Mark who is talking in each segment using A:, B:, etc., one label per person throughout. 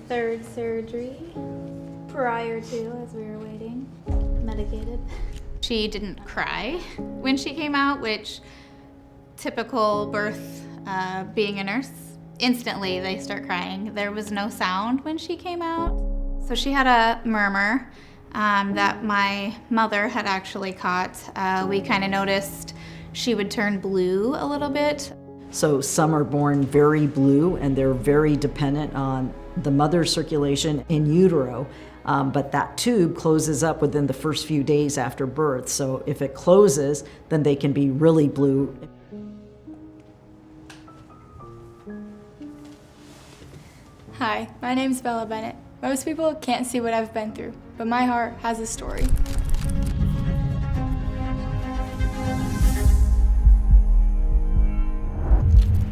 A: third surgery prior to, as we were waiting, medicated. She didn't cry when she came out, which typical birth, being a nurse, instantly they start crying. There was no sound when she came out. So she had a murmur that my mother had actually caught. We kind of noticed she would turn blue a little bit.
B: So some are born very blue and they're very dependent on the mother's circulation in utero, but that tube closes up within the first few days after birth. So if it closes, then they can be really blue.
C: Hi, my name's Bella Bennett. Most people can't see what I've been through, but my heart has a story.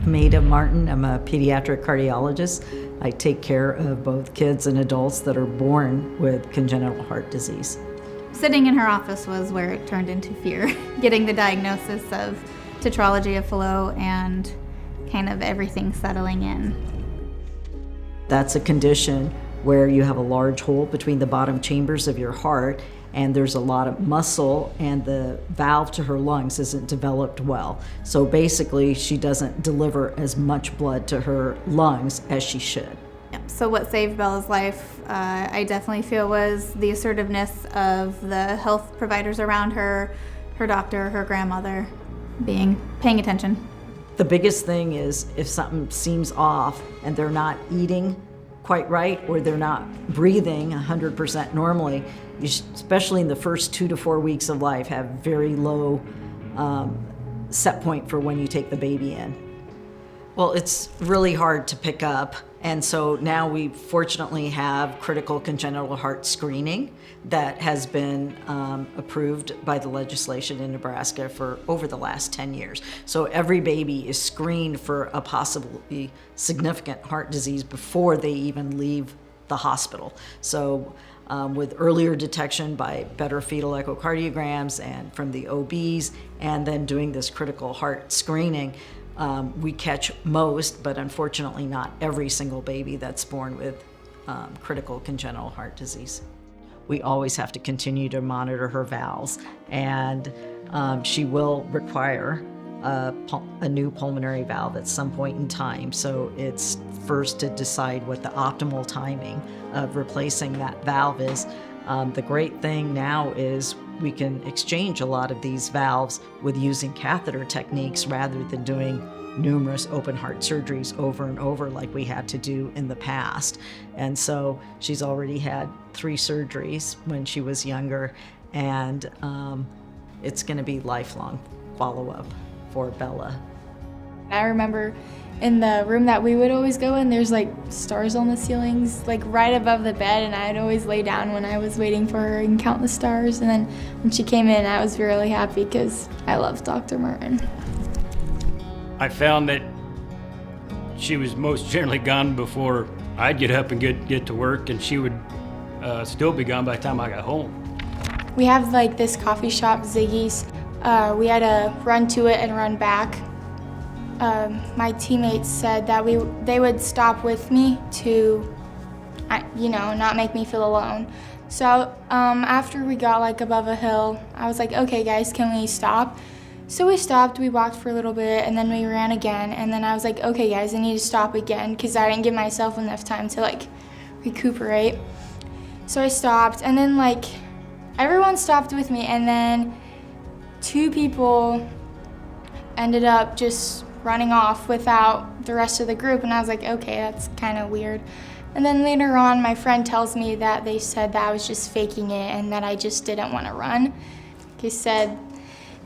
B: Maida Martin, I'm a pediatric cardiologist. I take care of both kids and adults that are born with congenital heart disease.
A: Sitting in her office was where it turned into fear, getting the diagnosis of Tetralogy of Fallot and kind of everything settling in.
B: That's a condition where you have a large hole between the bottom chambers of your heart, and there's a lot of muscle, and the valve to her lungs isn't developed well. So basically, she doesn't deliver as much blood to her lungs as she should.
A: So what saved Bella's life, I definitely feel, was the assertiveness of the health providers around her, her doctor, her grandmother, paying attention.
B: The biggest thing is if something seems off and they're not eating quite right or they're not breathing 100% normally, you should, especially in the first 2 to 4 weeks of life, have very low set point for when you take the baby in. Well, it's really hard to pick up, and so now we fortunately have critical congenital heart screening that has been approved by the legislation in Nebraska for over the last 10 years. So every baby is screened for a possibly significant heart disease before they even leave the hospital. So with earlier detection by better fetal echocardiograms and from the OBs, and then doing this critical heart screening, we catch most, but unfortunately not every single baby that's born with critical congenital heart disease. We always have to continue to monitor her valves, and she will require a new pulmonary valve at some point in time. So it's first to decide what the optimal timing of replacing that valve is. The great thing now is we can exchange a lot of these valves with using catheter techniques rather than doing numerous open heart surgeries over and over like we had to do in the past. And so she's already had 3 surgeries when she was younger, and it's going to be lifelong follow-up for Bella.
C: I remember in the room that we would always go in, there's like stars on the ceilings, like right above the bed, and I'd always lay down when I was waiting for her and count the stars. And then when she came in, I was really happy because I love Dr. Martin.
D: I found that she was most generally gone before I'd get up and get to work, and she would still be gone by the time I got home.
C: We have like this coffee shop, Ziggy's. We had to run to it and run back. My teammates said that they would stop with me to, not make me feel alone. So after we got like above a hill, I was like, okay guys, can we stop? So we stopped, we walked for a little bit, and then we ran again. And then I was like, okay guys, I need to stop again because I didn't give myself enough time to like recuperate. So I stopped, and then like everyone stopped with me, and then 2 people ended up just running off without the rest of the group, and I was like, okay, that's kind of weird. And then later on, my friend tells me that they said that I was just faking it and that I just didn't want to run. He said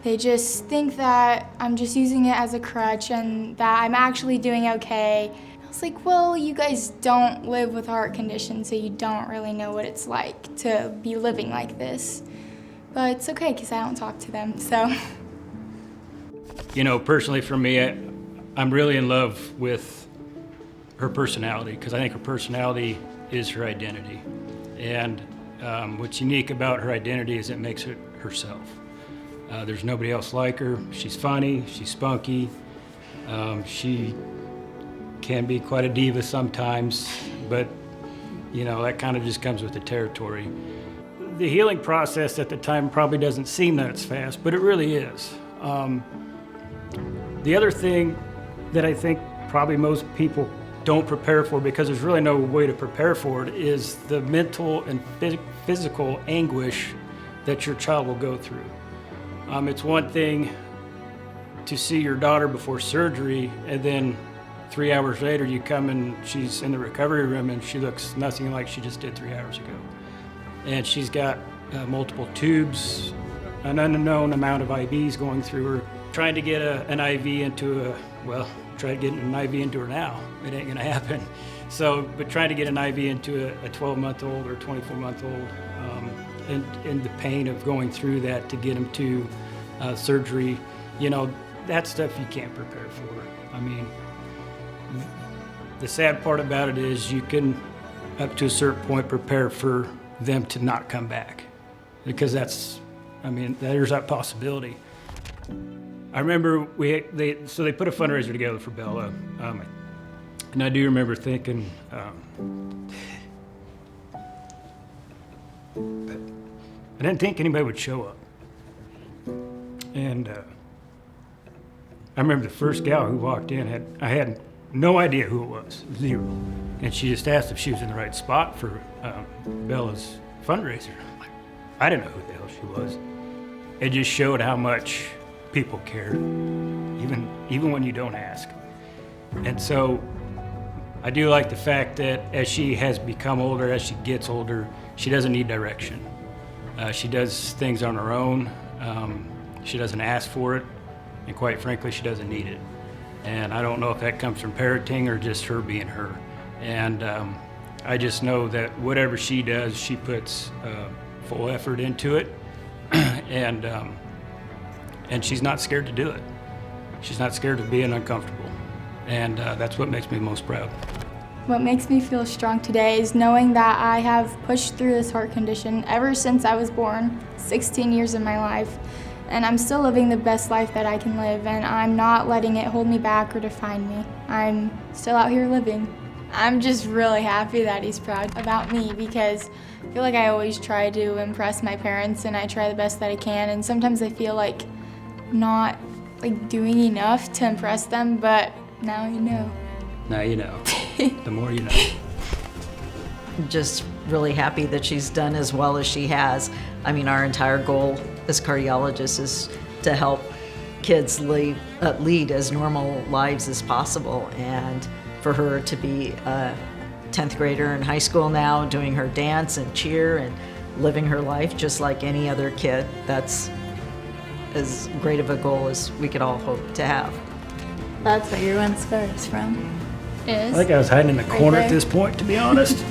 C: they just think that I'm just using it as a crutch and that I'm actually doing okay. I was like, well, you guys don't live with a heart condition, so you don't really know what it's like to be living like this. But it's okay because I don't talk to them, so.
D: Personally for me, I'm really in love with her personality because I think her personality is her identity. And what's unique about her identity is it makes her herself. There's nobody else like her. She's funny, she's spunky, she can be quite a diva sometimes, but You know, that kind of just comes with the territory. The healing process at the time probably doesn't seem that it's fast, but it really is. The other thing that I think probably most people don't prepare for, because there's really no way to prepare for it, is the mental and physical anguish that your child will go through. It's one thing to see your daughter before surgery, and then 3 hours later you come and she's in the recovery room and she looks nothing like she just did 3 hours ago. And she's got multiple tubes, an unknown amount of IVs going through her. Trying to get an IV into try to get an IV into her now. It ain't gonna happen. So, but trying to get an IV into a 12-month-old or 24-month-old, and the pain of going through that to get them to surgery, you know, that stuff you can't prepare for. I mean, the sad part about it is you can, up to a certain point, prepare for them to not come back, because there's that possibility. I remember they put a fundraiser together for Bella, and I do remember thinking, I didn't think anybody would show up. And I remember the first gal who walked in, I had no idea who it was, zero. And she just asked if she was in the right spot for Bella's fundraiser. I'm like, I didn't know who the hell she was. It just showed how much people cared, even when you don't ask. And so I do like the fact that as she has become older, as she gets older, she doesn't need direction. She does things on her own. She doesn't ask for it, and quite frankly, she doesn't need it. And I don't know if that comes from parenting or just her being her. And I just know that whatever she does, she puts full effort into it, and she's not scared to do it. She's not scared of being uncomfortable, and that's what makes me most proud.
C: What makes me feel strong today is knowing that I have pushed through this heart condition ever since I was born, 16 years of my life, and I'm still living the best life that I can live, and I'm not letting it hold me back or define me. I'm still out here living. I'm just really happy that he's proud about me, because I feel like I always try to impress my parents, and I try the best that I can, and sometimes I feel like not doing enough to impress them, but now you know.
D: Now you know. The more you know.
B: Just really happy that she's done as well as she has. I mean, our entire goal as cardiologists is to help kids lead as normal lives as possible, and for her to be a 10th grader in high school now, doing her dance and cheer and living her life just like any other kid, that's as great of a goal as we could all hope to have.
A: That's where your one scar is from.
D: I think I was hiding in the corner at this point, to be honest.